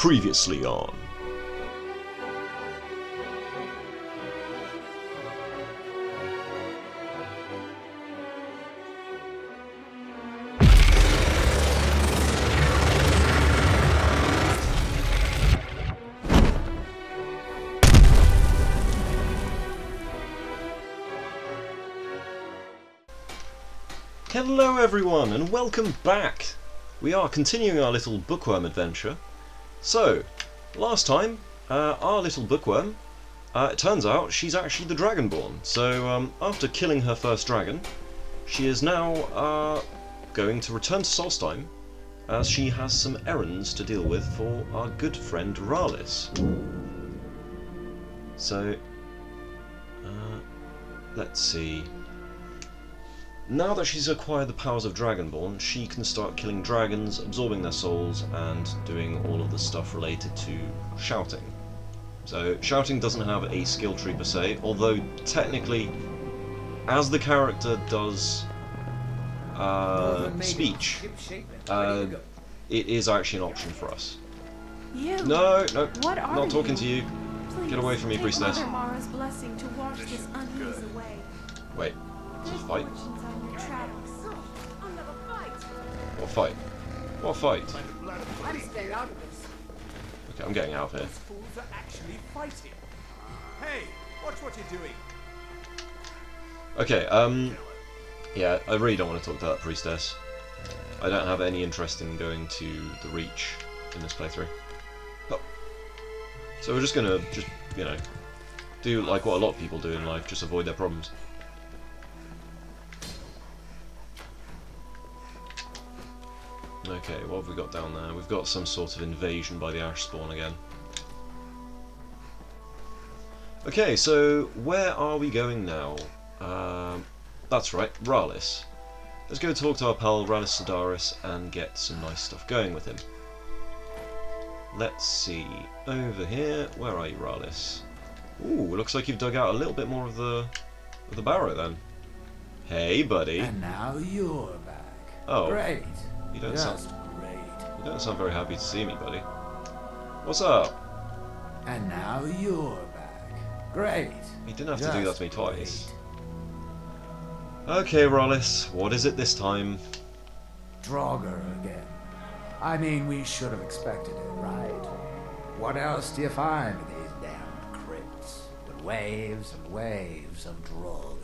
Previously on. Hello everyone and welcome back! We are continuing our little bookworm adventure. So, last time, our little bookworm, it turns out she's actually the Dragonborn. So, after killing her first dragon, she is now going to return to Solstheim, as she has some errands to deal with for our good friend Rallis. So, let's see. Now that she's acquired the powers of Dragonborn, she can start killing dragons, absorbing their souls, and doing all of the stuff related to shouting. So, shouting doesn't have a skill tree per se, although technically, as the character does speech, it is actually an option for us. No, not talking to you. Please, get away from me, priestess. Mara's blessing to wash this unease away. Wait, is this a fight? What fight? What fight? I'm staying out of this. Okay, I'm getting out of here. These fools are actually fighting. Hey, watch what you're doing. Okay, yeah, I really don't want to talk to that priestess. I don't have any interest in going to the Reach in this playthrough. Oh. So we're just gonna, you know, do like what a lot of people do in life, just avoid their problems. Okay, what have we got down there? We've got some sort of invasion by the Ash Spawn again. Okay, so where are we going now? That's right, Rallis. Let's go talk to our pal Rallis Sedaris and get some nice stuff going with him. Let's see, over here, where are you, Rallis? Ooh, looks like you've dug out a little bit more of the barrow then. Hey, buddy. And now you're back. Oh. Great. You don't Just sound. great. You don't sound very happy to see me, buddy. What's up? And now you're back. Great. You didn't have to do that to me twice. Great. Okay, Rallis, what is it this time? Draugr again. I mean, we should have expected it, right? What else do you find in these damned crypts? But waves and waves of Draugr.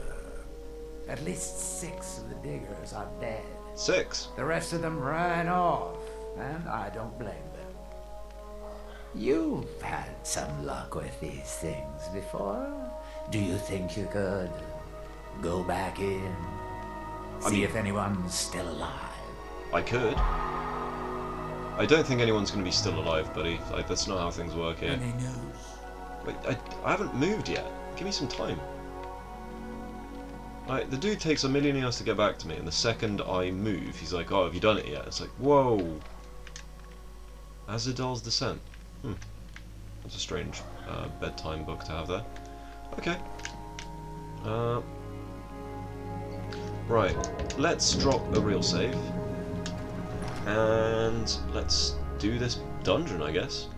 At least 6 of the diggers are dead. 6. The rest of them ran off, and I don't blame them. You've had some luck with these things before. Do you think you could go back in? See if anyone's still alive? I could. I don't think anyone's going to be still alive, buddy. Like, that's not how things work here. Any news? Wait, I haven't moved yet. Give me some time. Like, the dude takes a million years to get back to me, and the second I move, he's like, oh, have you done it yet? It's like, whoa. Azadal's Descent. That's a strange bedtime book to have there. Okay. Right, let's drop a real save. And let's do this dungeon, I guess.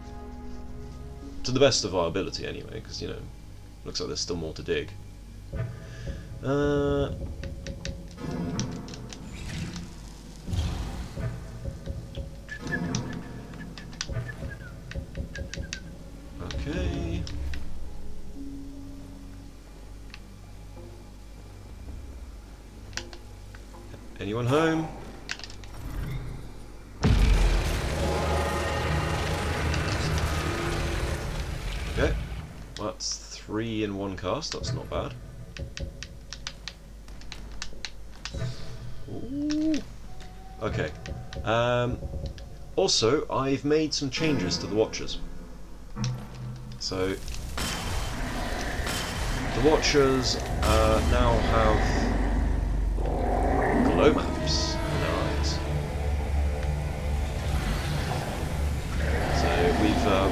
To the best of our ability, anyway, because, you know, looks like there's still more to dig. Okay. Anyone home? Okay. Well, that's 3 in one cast, that's not bad. Ooh. Okay. Also, I've made some changes to the watchers. So, the watchers now have glow maps in their eyes. So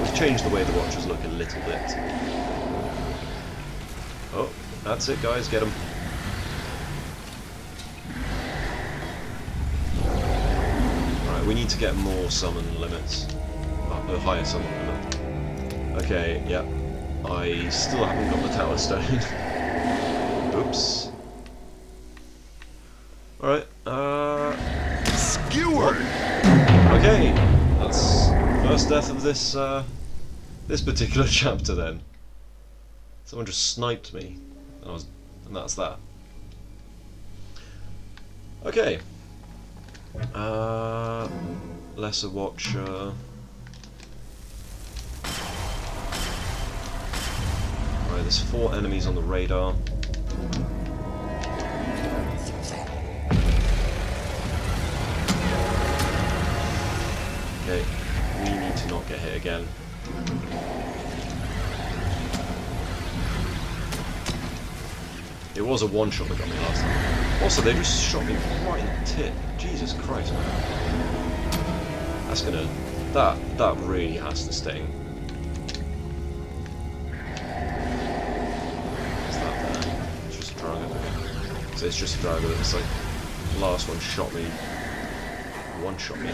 we've changed the way the watchers look a little bit. Oh, that's it, guys. Get them. We need to get more summon limits up. the highest I'm on. Okay, yeah. I still haven't got the tower stone. Oops. Alright, Skewered! okay, that's first death of this, this particular chapter then. Someone just sniped me, and that's that. Okay. Lesser Watcher. Right, there's 4 enemies on the radar. Okay, we need to not get hit again. It was a one-shot that got me last time. Also, they just shot me right in the tip. Jesus Christ, man. That's gonna... That really has to sting. What's that there? It's just a dragon. So it's just a dragon. It's like... The last one shot me. One-shot me.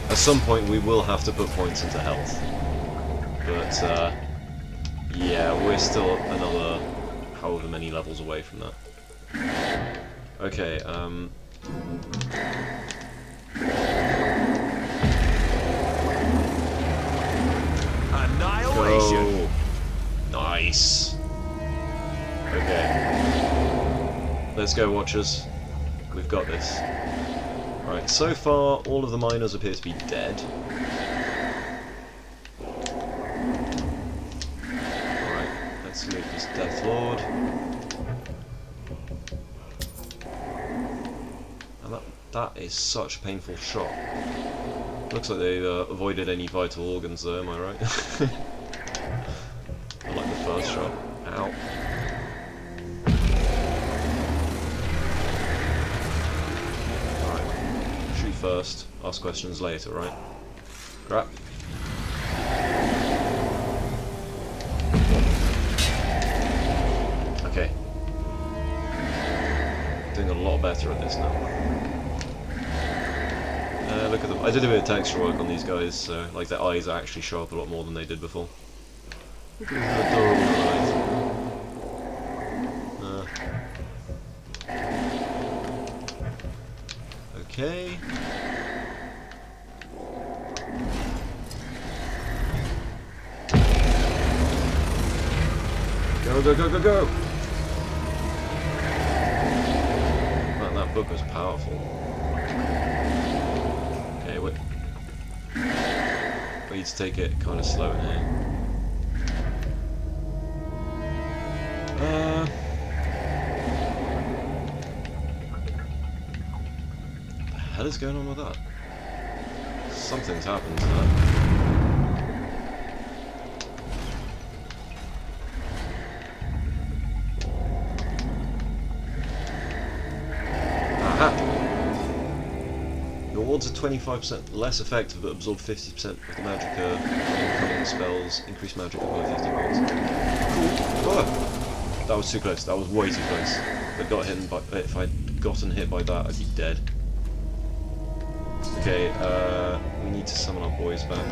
At some point we will have to put points into health, but yeah, we're still another however many levels away from that. Okay, Annihilation! go. Nice. Okay, let's go, Watchers. We've got this. Right, so far all of the miners appear to be dead. Alright, let's loot this Death Lord. And that is such a painful shot. Looks like they avoided any vital organs though, am I right? Unlike the first shot. Ow. First, ask questions later, right? Crap. Okay. Doing a lot better at this now. Look at them. I did a bit of texture work on these guys, so like their eyes actually show up a lot more than they did before. Look at these adorable eyes. Okay. Go, go, go, go, go! Man, that book was powerful. Okay, wait. We need to take it kind of slow in here. What the hell is going on with that? Something's happened to that. Wards are 25% less effective but absorb 50% of the magicka incoming spells, increase magic by 50 points. Cool. Oh, that was too close, that was way too close. If I'd gotten hit by that, I'd be dead. Okay, we need to summon our boys back.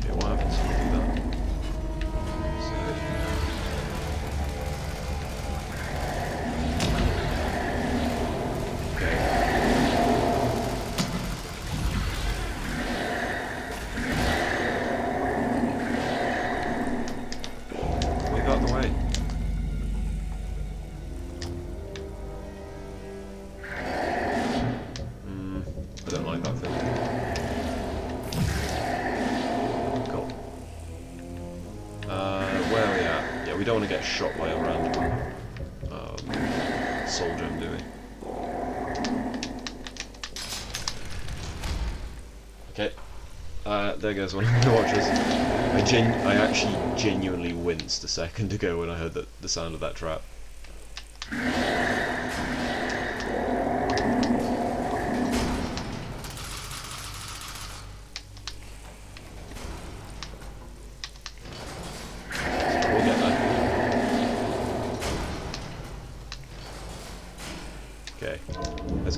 Okay, what happens if we do that? We don't want to get shot by a random soldier, do we? Okay. There goes one of the watchers. I actually genuinely winced a second ago when I heard the sound of that trap.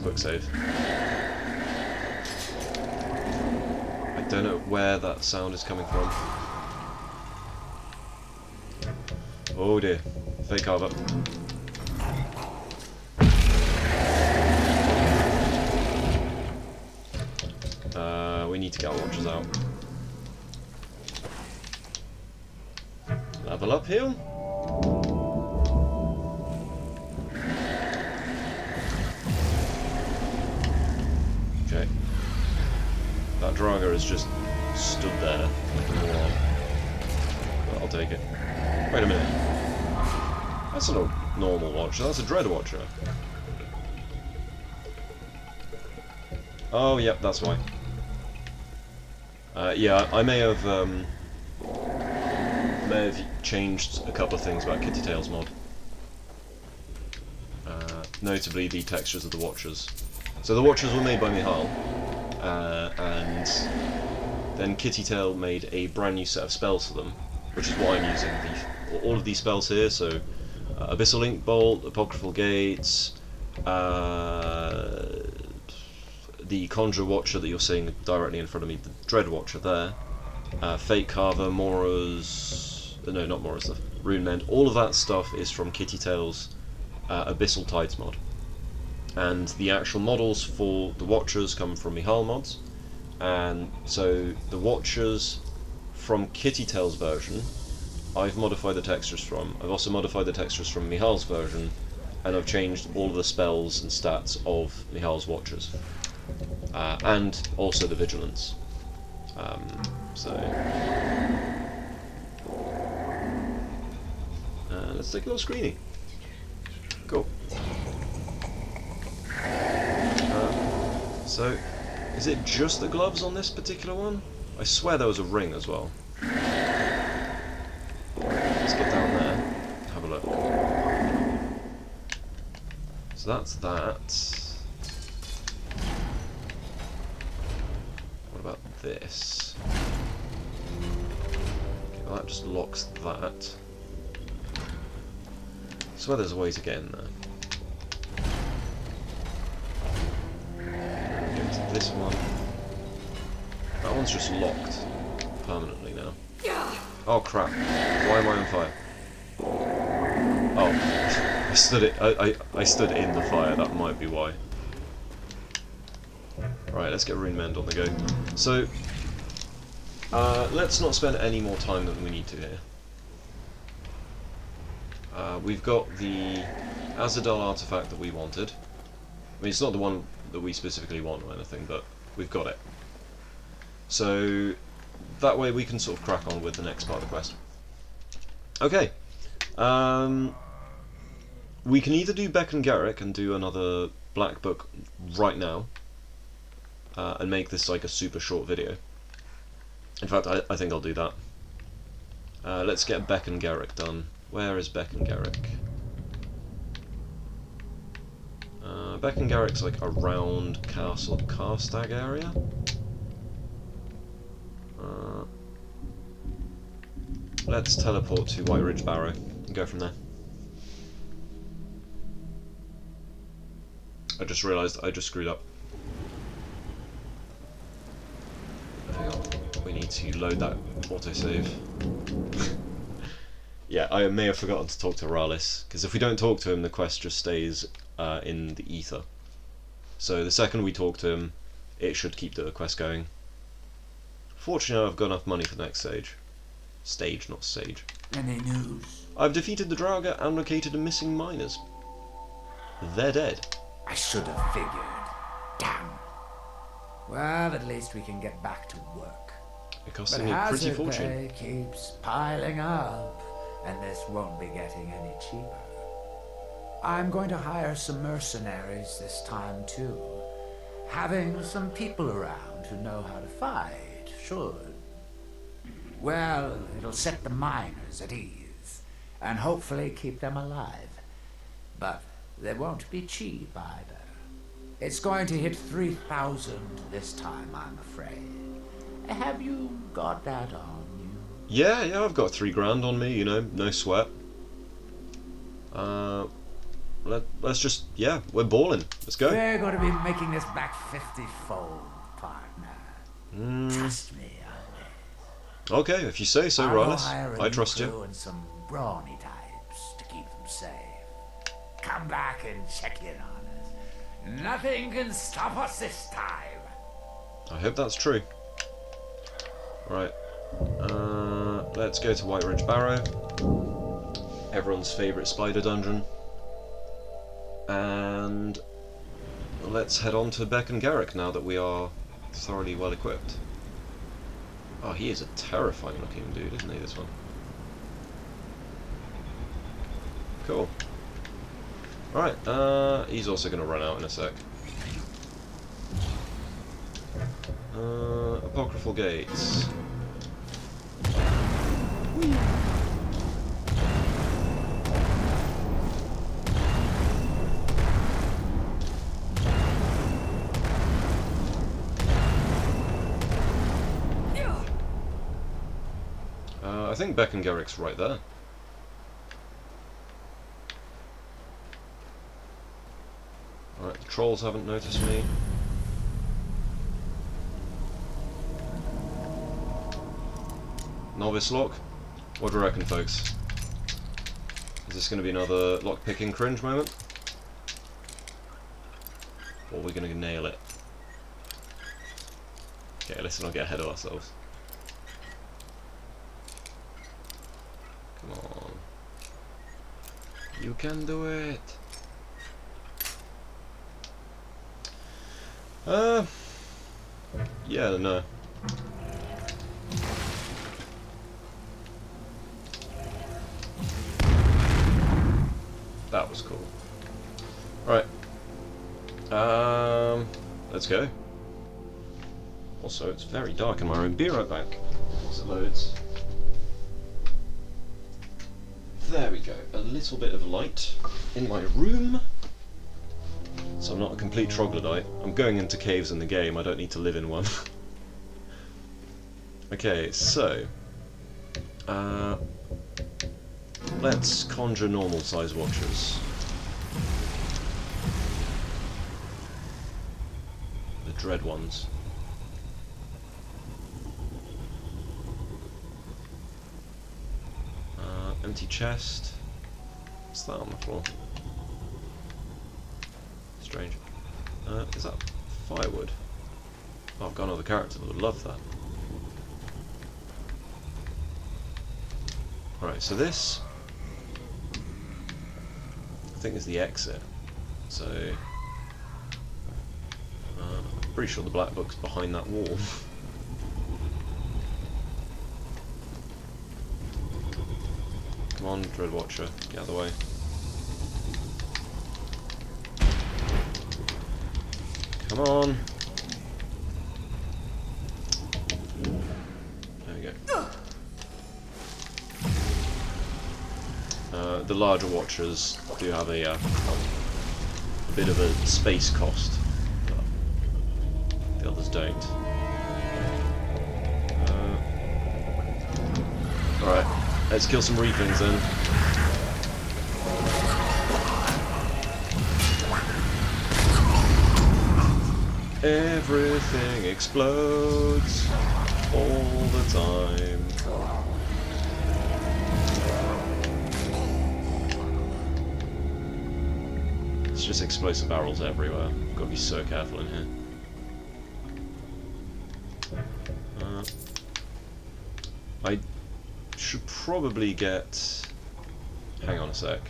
quick save. I don't know where that sound is coming from. Oh dear. Fake carver. We need to get our watchers out. Level up here. Okay. That Draugr has just stood there like a moron. But I'll take it. Wait a minute. That's not a normal watcher, that's a dread watcher. Oh, yep, that's why. Yeah, I may have changed a couple of things about Kitty Tail's mod. Notably the textures of the watchers. So the watchers were made by Michal, and then Kitty Tail made a brand new set of spells for them, which is why I'm using all of these spells here. So Abyssal Link Bolt, Apocryphal Gates, the Conjure Watcher that you're seeing directly in front of me, the Dread Watcher there, Fate Carver, Mora's... no, not Mora's, the Rune Mend. All of that stuff is from Kitty Tail's Abyssal Tides mod. And the actual models for the Watchers come from Michal mods. And so the Watchers from Kitty Tail's version, I've modified the textures from. I've also modified the textures from Michal's version, and I've changed all of the spells and stats of Michal's Watchers. And also the vigilance. Let's take a little screening. Cool. So, is it just the gloves on this particular one? I swear there was a ring as well. Let's get down there, have a look. So that's that. What about this? Okay, well that just locks that. I swear there's a way to get in there. Go to this one. That one's just locked permanently now. Oh crap! Why am I on fire? Oh, I stood in the fire. That might be why. Right, let's get Rune Mend on the go. So, let's not spend any more time than we need to here. We've got the Azadel artifact that we wanted. I mean, it's not the one that we specifically want or anything, but we've got it. So, that way we can sort of crack on with the next part of the quest. Okay. We can either do Bekongerike and do another black book right now, and make this like a super short video. In fact, I think I'll do that. Let's get Bekongerike done. Where is Bekongerike? Bekongerike's like around Castle Karstag area. Let's teleport to White Ridge Barrow and go from there. I just realised I just screwed up. Hang on, we need to load that autosave. Yeah, I may have forgotten to talk to Rallis, because if we don't talk to him, the quest just stays in the ether. So the second we talk to him, it should keep the quest going. Fortunately, I've got enough money for the next stage. Stage, not sage. Any news? I've defeated the Draugr and located the missing miners. They're dead. I should have figured. Damn. Well, at least we can get back to work. It cost me a pretty hazard fortune. pay keeps piling up, and this won't be getting any cheaper. I'm going to hire some mercenaries this time too. Having some people around who know how to fight should. Well, it'll set the miners at ease, and hopefully keep them alive. But they won't be cheap either. It's going to hit 3,000 this time, I'm afraid. Have you got that on you? Yeah, I've got 3 grand on me, you know, no sweat. let's just, yeah, we're balling. Let's go. We're going to be making this back 50-fold, partner. Trust me on this. Okay, if you say so, I'll go Rallis. hire a I new trust crew you. and some brawny types to keep them safe. Come back and check in on us. Nothing can stop us this time. I hope that's true. Right. Let's go to White Ridge Barrow. Everyone's favourite spider dungeon. And let's head on to Bekongerike now that we are thoroughly well equipped. Oh, he is a terrifying looking dude, isn't he, this one? Cool. Right, he's also going to run out in a sec. Apocryphal gates. I think Bekongerike's right there. Alright, the trolls haven't noticed me. Novice lock? What do you reckon, folks? Is this going to be another lock-picking cringe moment? Or are we going to nail it? Okay, let's not get ahead of ourselves. Come on. You can do it! Yeah, no. That was cool. Right. Let's go. Also, it's very dark in my room. Be right back. Once it loads. There we go. A little bit of light in my room. So I'm not a complete troglodyte. I'm going into caves in the game. I don't need to live in one. Okay, so let's conjure normal size watchers. The dread ones. Empty chest. What's that on the floor? Strange. Is that firewood? Oh, I've got another character that would love that. Alright, so this I think is the exit. So I'm pretty sure the black book's behind that wall. Come on, Dread Watcher, get out of the way. Come on. There we go. The larger watchers do have a bit of a space cost, but the others don't. Alright, let's kill some rieklings then. Everything explodes all the time. It's just explosive barrels everywhere. Gotta be so careful in here. I should probably get... Hang on a sec.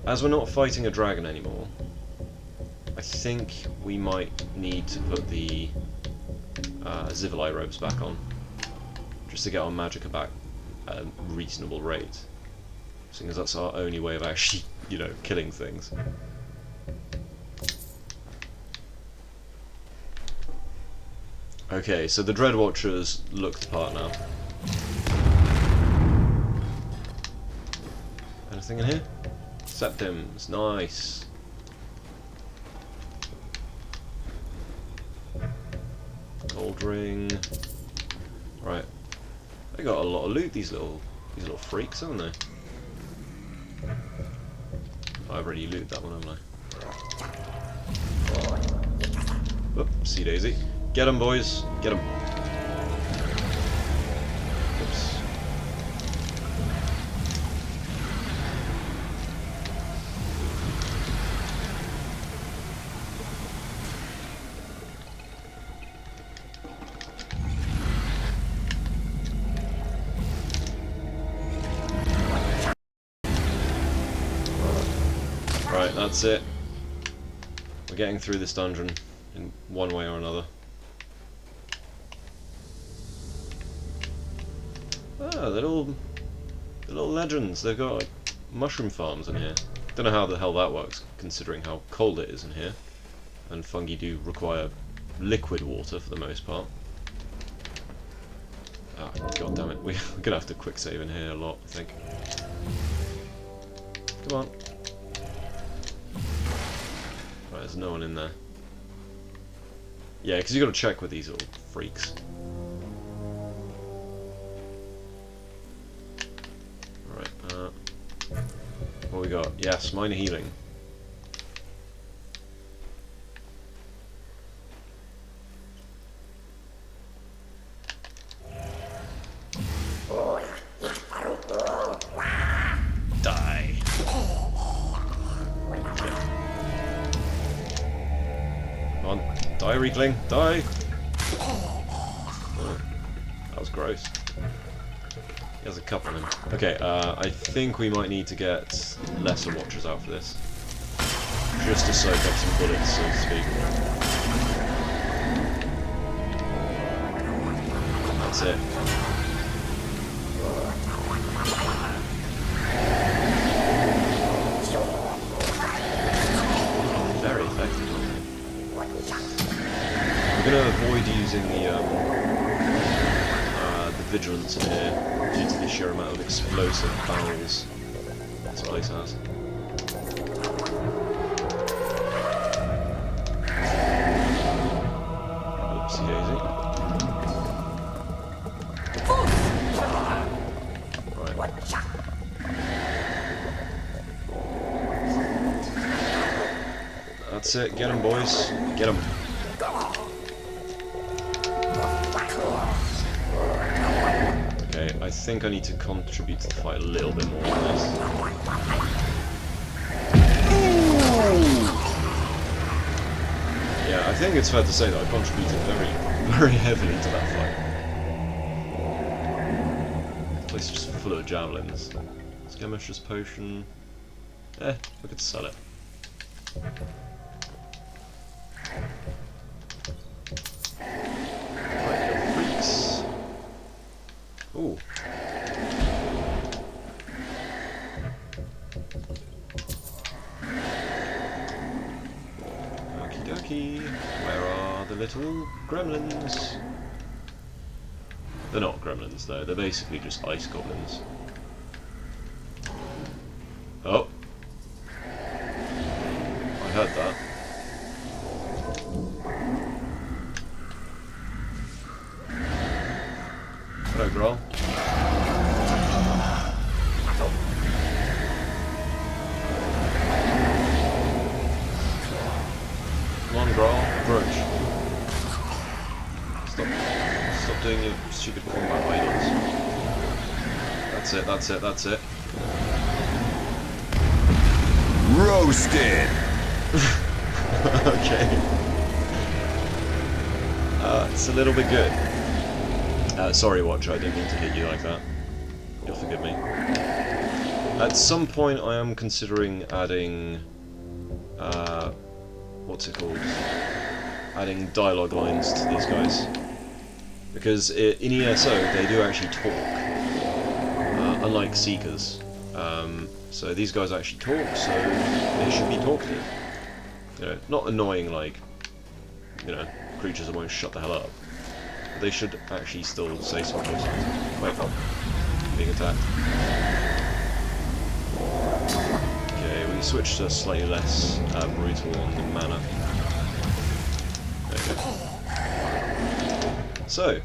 As we're not fighting a dragon anymore, I think we might need to put the Zivilite robes back on, just to get our magicka back at a reasonable rate, seeing as that's our only way of actually, you know, killing things. Okay, so the Dread Watchers look the part now. Anything in here? Septims, nice. Gold ring. Right. They got a lot of loot, these little freaks, haven't they? I've already looted that one, haven't I? Oopsie daisy. Get 'em, boys. Get 'em. Oops. Right, that's it. We're getting through this dungeon in one way or another. Ah, they're little legends. They've got like mushroom farms in here. Don't know how the hell that works, considering how cold it is in here, and fungi do require liquid water for the most part. Ah, god damn it! We're gonna have to quick save in here a lot, I think. Come on. Right, there's no one in there. Yeah, because you got to check with these little freaks. Right, what we got? Yes, minor healing. Die. Come on, die, Reekling, die! Oh, that was gross. He has a couple in him. Okay, I think we might need to get lesser watchers out for this. Just to soak up some bullets, so to speak. That's it. Very effective. We're going to avoid using the vigilance in here due to the sheer amount of explosive barrels this place has. Oopsie daisy. Right. That's it, get 'em, boys. Get 'em. I think I need to contribute to the fight a little bit more on this. Yeah, I think it's fair to say that I contributed very heavily to that fight. The place is just full of javelins. Skirmisher's potion. We could sell it. Right, little freaks. Ooh. Okie dokie. Where are the little gremlins? They're not gremlins though, they're basically just ice goblins. Oh. I heard that. Hello, Groll. Come on, Groll. Brunch. Stop doing your stupid combat idols. That's it, that's it, that's it. Roasted! Okay. It's a little bit good. Sorry, Watcher, I didn't mean to hit you like that. You'll forgive me. At some point, I am considering adding... what's it called? Adding dialogue lines to these guys. Because in ESO, they do actually talk. Unlike Seekers. So these guys actually talk, so they should be talkative. You know, not annoying like, you know, creatures that won't shut the hell up. But they should actually still say something. Wait, oh, being attacked. Okay, we switched to slightly less brutal on the mana. There you go. So,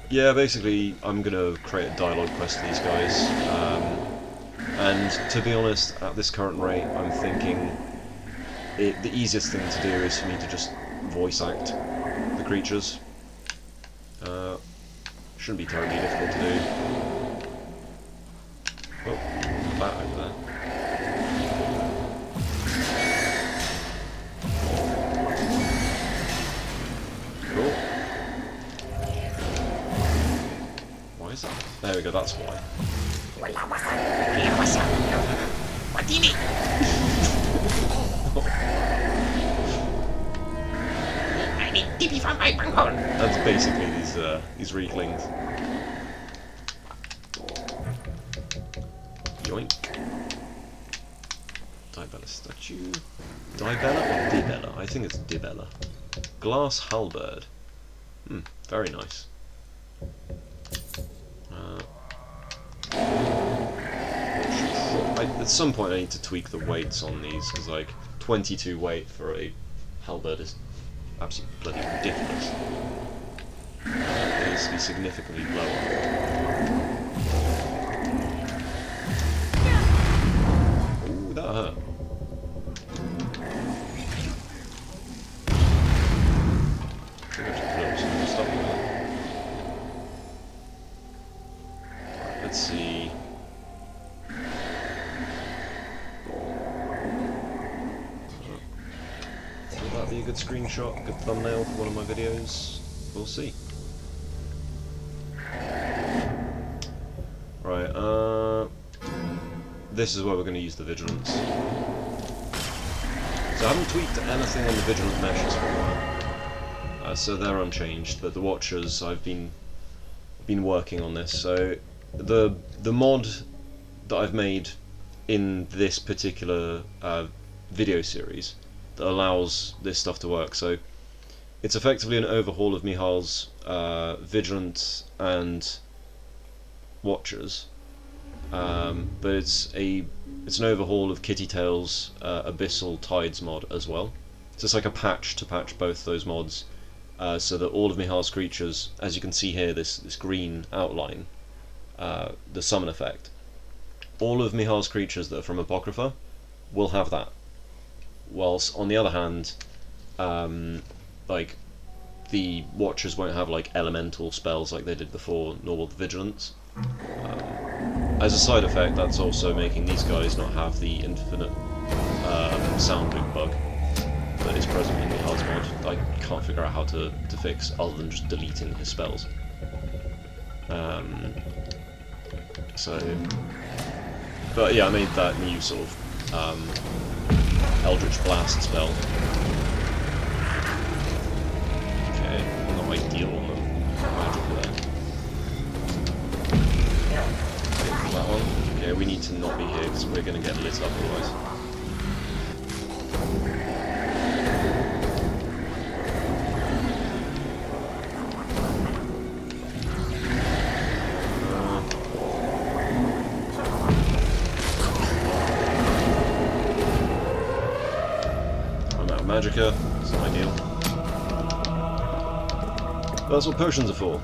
yeah, basically I'm gonna create a dialogue quest for these guys. And to be honest, at this current rate, I'm thinking the easiest thing to do is for me to just voice act the creatures. Shouldn't be terribly difficult to do. Oh, that over there. Cool. Why is that? There we go, that's why. I need TP from my bankroll. That's basically these rieklings. Yoink. Dibella statue. Dibella or Dibella? I think it's Dibella. Glass halberd. Very nice. At some point I need to tweak the weights on these, because like 22 weight for a halberd is absolutely bloody ridiculous. It needs to be significantly lower. Ooh, that hurt. I think I should build some more stuff with that. Right, let's see. Will that be a good screenshot, a good thumbnail for one of my videos? We'll see. Right, this is where we're going to use the vigilance. So I haven't tweaked anything on the vigilant meshes for a while, so they're unchanged. But the watchers, I've been working on this. So the mod that I've made in this particular video series that allows this stuff to work. So it's effectively an overhaul of Mihal's vigilant and watchers, but it's an overhaul of Kitty Tail's Abyssal Tides mod as well. So it's like a patch to patch both those mods, so that all of Mihal's creatures, as you can see here, this green outline, the summon effect, all of Mihal's creatures that are from Apocrypha will have that. Whilst on the other hand, like the Watchers won't have like elemental spells like they did before, nor will the Vigilance. As a side effect, that's also making these guys not have the infinite sound loop bug that is present in the Mihal's mod. I can't figure out how to fix other than just deleting his spells. But yeah, I made that new sort of Eldritch Blast spell. Okay, not ideal on the magic there. Okay, that one. Okay, we need to not be here because we're going to get lit up otherwise. Magicka, it's not ideal. But that's what potions are for.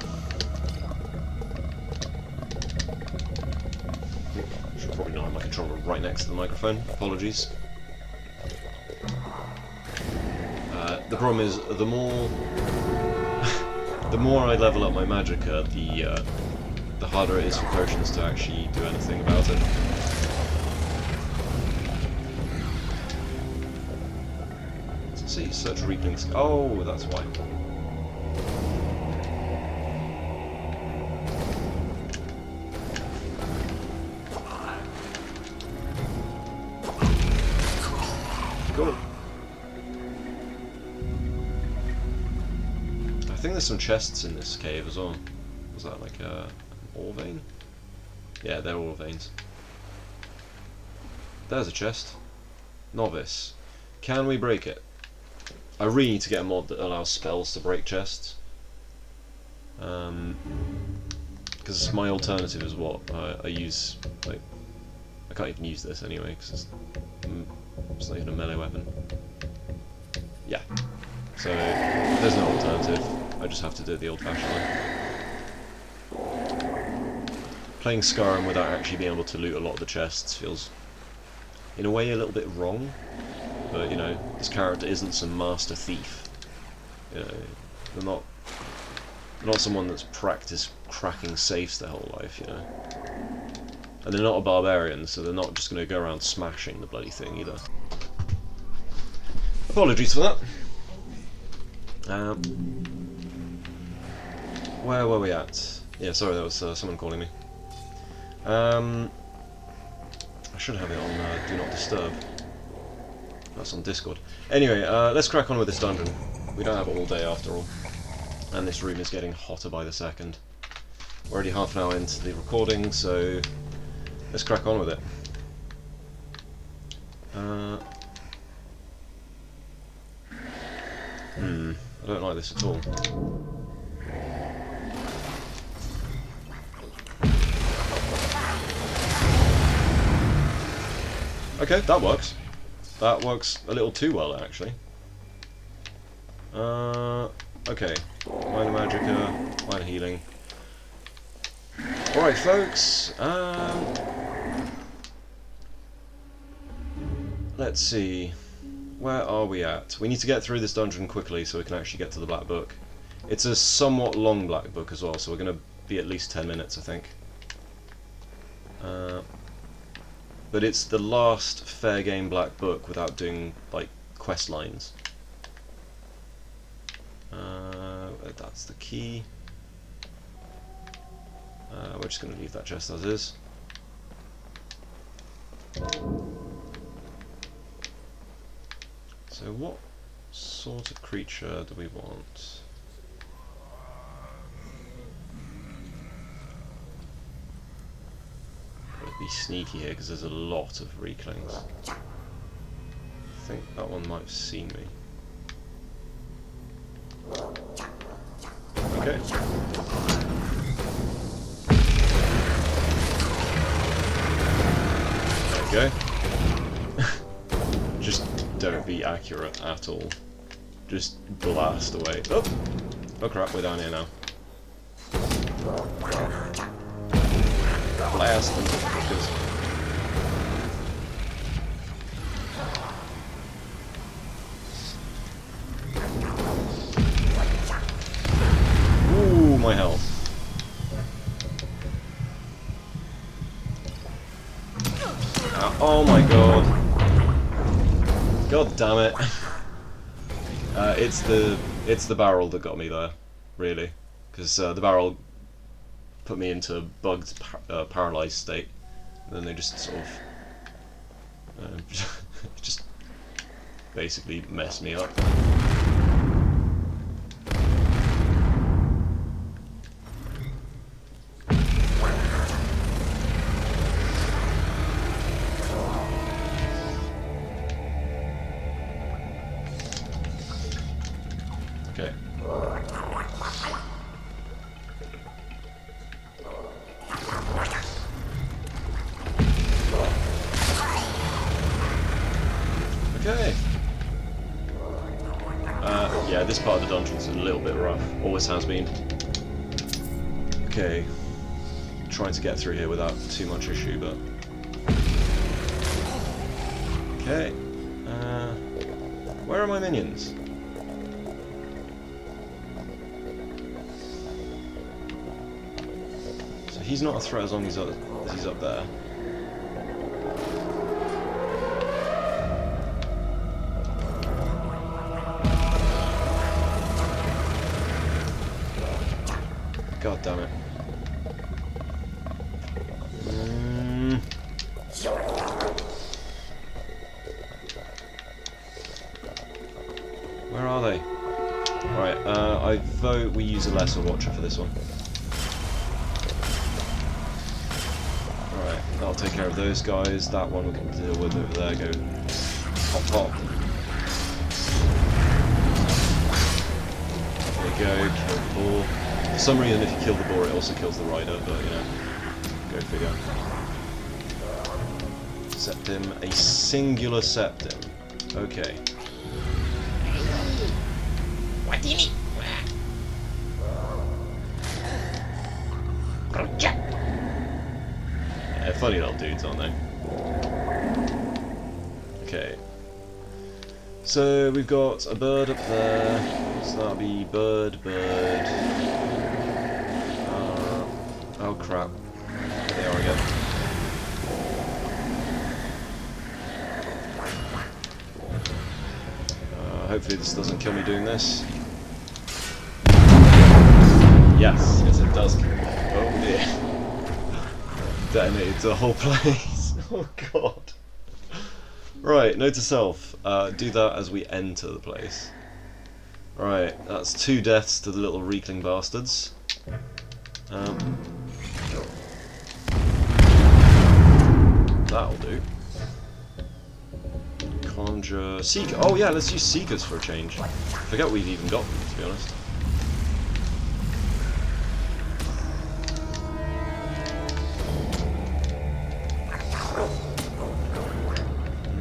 I should probably not have my controller right next to the microphone, apologies. The problem is, the more I level up my Magicka, the harder it is for potions to actually do anything about it. See, search rieklings. Oh, that's why. Cool. I think there's some chests in this cave as well. Was that like an ore vein? Yeah, they're ore veins. There's a chest. Novice. Can we break it? I really need to get a mod that allows spells to break chests. Because my alternative is what? I use, like, I can't even use this anyway, because it's not even a melee weapon. Yeah. So, there's no alternative. I just have to do it the old-fashioned way. playing Skyrim without actually being able to loot a lot of the chests feels, in a way, a little bit wrong. But, you know, this character isn't some master thief. You know, they're not someone that's practiced cracking safes their whole life, you know. And they're not a barbarian, so they're not just going to go around smashing the bloody thing either. Apologies for that. Where were we at? Yeah, sorry, that was someone calling me. I should have it on Do Not Disturb. That's on Discord. Anyway, let's crack on with this dungeon. We don't have all day after all. And this room is getting hotter by the second. We're already half an hour into the recording, so let's crack on with it. I don't like this at all. Okay, that works. That works a little too well, actually. Okay. Minor magicka, minor healing. Alright, folks. Let's see. Where are we at? We need to get through this dungeon quickly so we can actually get to the black book. It's a somewhat long black book as well, so we're going to be at least 10 minutes, I think. But it's the last fair game black book without doing, like, quest lines. That's the key. We're just going to leave that chest as is. So what sort of creature do we want? Gotta be sneaky here because there's a lot of rieklings. I think that one might have seen me. Okay. There we go. Just don't be accurate at all. Just blast away. Oh! Oh crap, we're down here now. Blast them fuckers. Ooh, my health. Oh my god. God damn it. It's the barrel that got me there, really. Because the barrel put me into a bugged, paralysed state. And then they just sort of just basically messed me up. Okay. Okay. Yeah, this part of the dungeon's a little bit rough. Always has been. Okay. Trying to get through here without too much issue, but... Okay. Where are my minions? So he's not a threat as long as he's up there. God damn it. Where are they? Right, I vote we use a lesser watcher for this one. Alright, that'll take care of those guys. That one we can deal with over there. Go pop pop. There you go, kill the boar. For some reason if you kill the boar it also kills the rider, but you know, go figure. Septim, a singular septim. Okay. What do you need? funny little dudes, aren't they? Okay. So we've got a bird up there. So that'll be bird. Oh crap. There they are again. Hopefully this doesn't kill me doing this. Yes, it does. Oh dear. Detonated the whole place. Oh god. Right, note to self. Do that as we enter the place. Right, that's 2 deaths to the little reekling bastards. That'll do. Conjure... Seeker. Oh yeah, let's use Seekers for a change. Forget we've even got them, to be honest.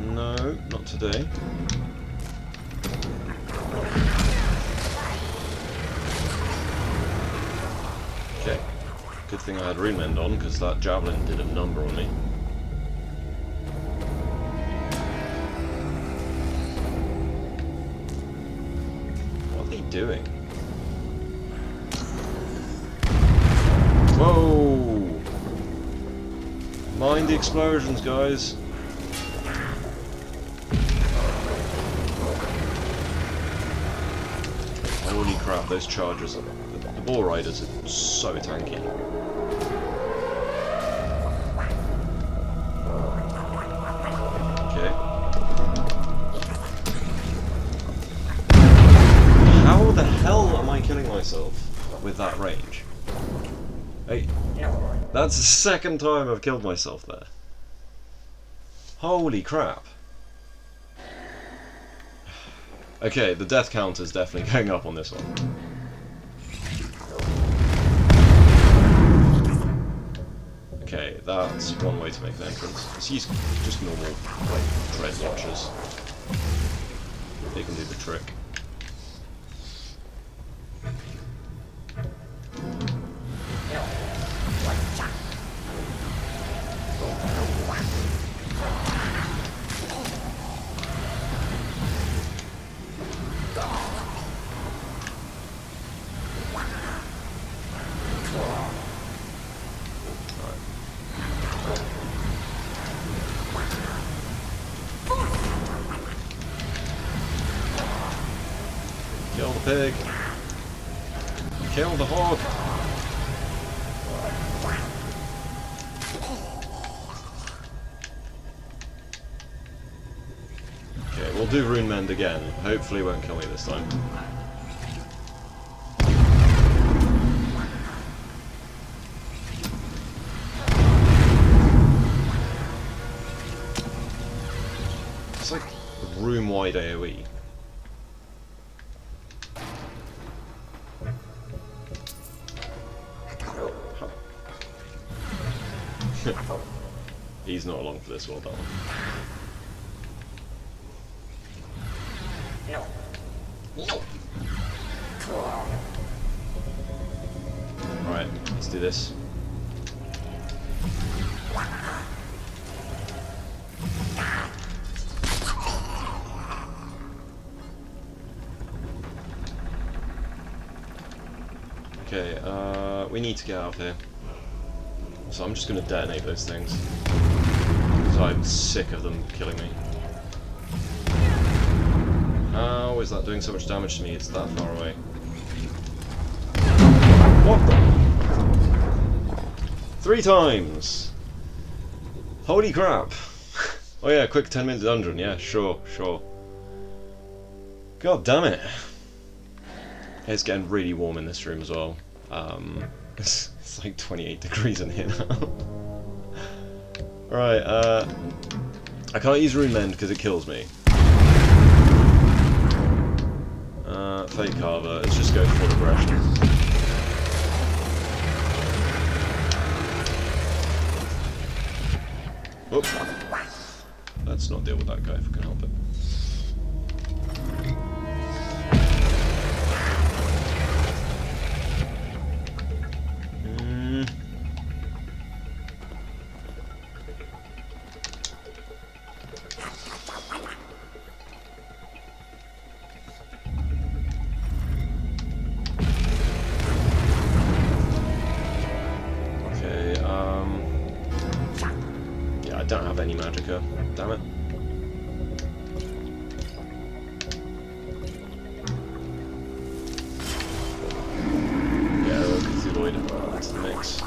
No, not today. Okay. Good thing I had Rune Mend on, because that javelin did a number on me. Doing? Whoa! Mind the explosions, guys. Holy crap, those chargers, the ball riders are so tanky. Okay. How the hell am I killing myself with that range? Hey, that's the second time I've killed myself there. Holy crap. Okay, the death count is definitely going up on this one. Okay, that's one way to make an entrance. Let's use just normal, like, dread launchers. They can do the trick. Kill the pig. Kill the hog. Okay, we'll do Rune Mend again. Hopefully it won't kill me this time. It's like a room-wide AoE. He's not along for this, well done. No. No. Right, let's do this. Okay, we need to get out of here. So I'm just going to detonate those things. So I'm sick of them killing me. How is that doing so much damage to me? It's that far away. What the? 3 times! Holy crap! Oh yeah, quick 10-minute dungeon. Yeah, sure. God damn it. It's getting really warm in this room as well. It's like 28 degrees in here now. Right, I can't use Rune Mend because it kills me. Fake Carver, let's just go full aggression. Oop. Let's not deal with that guy if we can help it. don't have any magicka. Damn it. Yeah, Cthulhuid into the mix.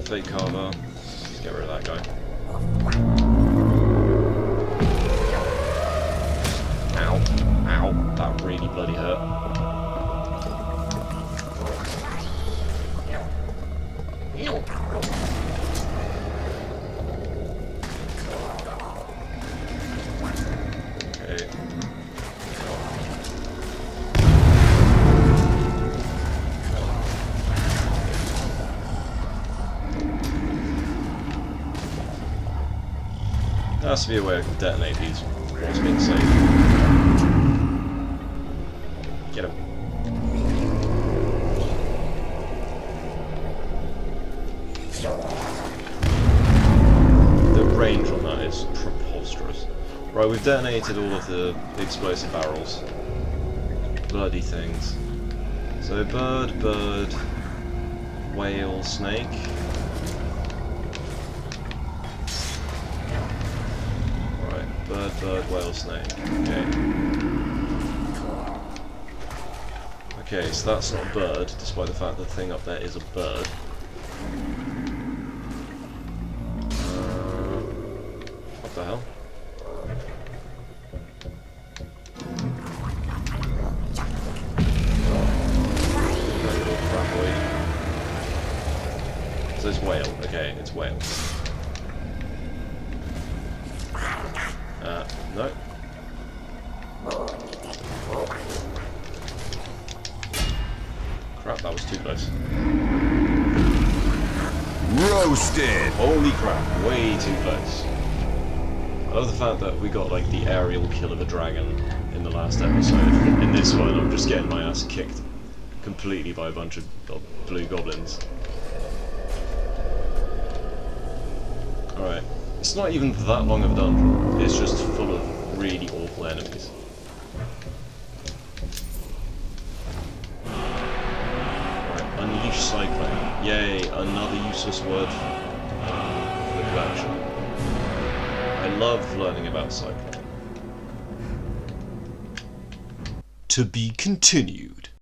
Fake carver. Let's get rid of that guy. Ow. Ow. That really bloody hurt. Okay. There has to be a way I can detonate these whilst being safe. Get him. The range on that is preposterous. Right, we've detonated all of the explosive barrels. Bloody things. So bird, bird, whale, snake. Bird, bird, whale, snake. Okay. Okay, so that's not a bird, despite the fact that the thing up there is a bird. What the hell? That little crapoid. So it's whale. Okay, it's whale. No. Crap, that was too close. Roasted! Holy crap, way too close. I love the fact that we got like the aerial kill of a dragon in the last episode. In this one, I'm just getting my ass kicked completely by a bunch of blue goblins. Alright. It's not even that long of a dungeon, it's just full of really awful enemies. Right, unleash cycling. Yay, another useless word for the collection. I love learning about cycling. To be continued.